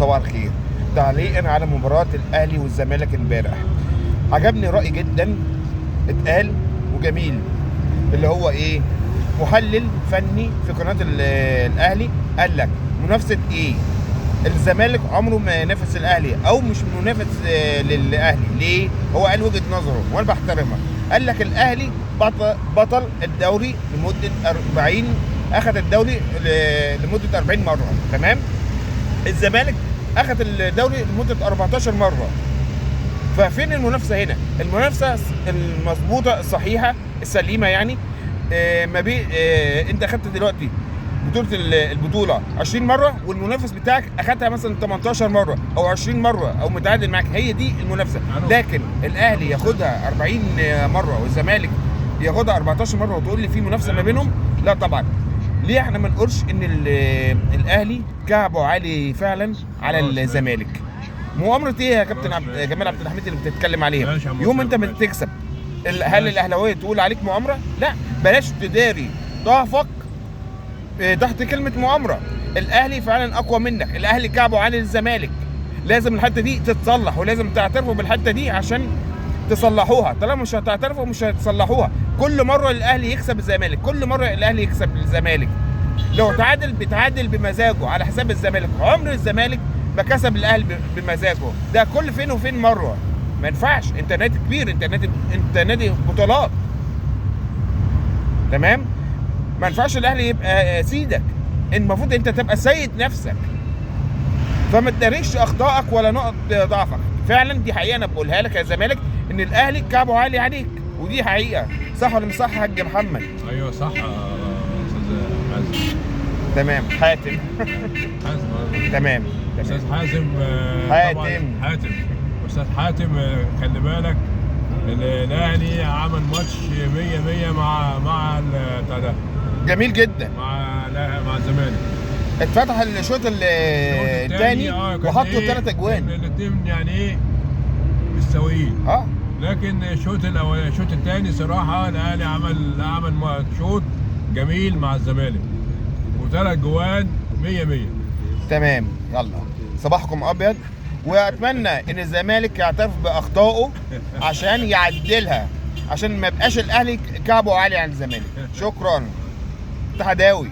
صباح الخير. تعليقا على مباراة الاهلي والزمالك امبارح، عجبني رأي جدا اتقال وجميل، اللي هو ايه؟ محلل فني في قناة الاهلي قال لك منافسة ايه؟ الزمالك عمره ما ينافس الاهلي او مش منافس للاهلي. ليه؟ هو قال وجهة نظره وانا بحترمها. قال لك الاهلي بطل الدوري لمدة 40، اخذ الدوري لمدة 40 مرة، تمام؟ الزمالك اخذ الدوري لمدة 14 مرة. ففين المنافسة هنا؟ المنافسة المظبوطة الصحيحة السليمة، يعني ما بين انت اخدت دلوقتي البطولة 20 مرة، والمنافس بتاعك اخدها مثلا 18 مرة او 20 مرة او متعادل معاك، هي دي المنافسة. لكن الاهلي ياخدها 40 مرة والزمالك ياخدها 14 مرة وتقول لي في منافسة ما بينهم؟ لا طبعا. ليه احنا ما نقولش ان الاهلي كعبه عالي فعلا على الزمالك؟ مؤامرة ايه يا كابتن جمال عبد الحميد اللي بتتكلم عليها؟ يوم انت بتكسب هل الاهلاويه تقول عليك مؤامره؟ لا، بلاش تداري ضعفك تحت كلمه مؤامره. الاهلي فعلا اقوى منك، الاهلي كعبه عالي للزمالك. لازم الحته دي تتصلح، ولازم تعترفوا بالحته دي عشان تصلحوها. طالما مش هتعترفوا مش هتصلحوها. كل مره الاهلي يكسب الزمالك، كل مره الاهلي يكسب الزمالك. لو تعادل بيتعادل بمزاجه على حساب الزمالك. عمر الزمالك ما كسب الاهلي بمزاجه، ده كل فين وفين مره. ما ينفعش، انت نادي كبير، انت نادي بطولات، تمام؟ ما ينفعش الاهلي يبقى سيدك، المفروض انت تبقى سيد نفسك. فما تداريش اخطائك ولا نقط ضعفك. فعلا دي حقيقه انا بقولها لك يا زمالك، ان الاهلي كعبه عالي عليك، ودي حقيقه. صح ولا مش صح يا حاج محمد؟ ايوه صح يا استاذ حازم. تمام. حاتم. تمام. استاذ حازم. حاتم. استاذ حاتم، خلي بالك الاهلي عمل ماتش 100 مع بتاع ده. جميل جدا. مع الزمالك. اتفتح الشوط الثاني وحطوا 3 اجوان. الاثنين يعني ايه مستويين. لكن الشوط الثاني صراحه الاهلي عمل شوط جميل مع الزمالك و3 جوان 100. تمام. يلا صباحكم ابيض، واتمنى ان الزمالك يعترف باخطائه عشان يعدلها، عشان ما يبقاش الاهلي كعبه عالي عن الزمالك. شكرا. اتحداوي.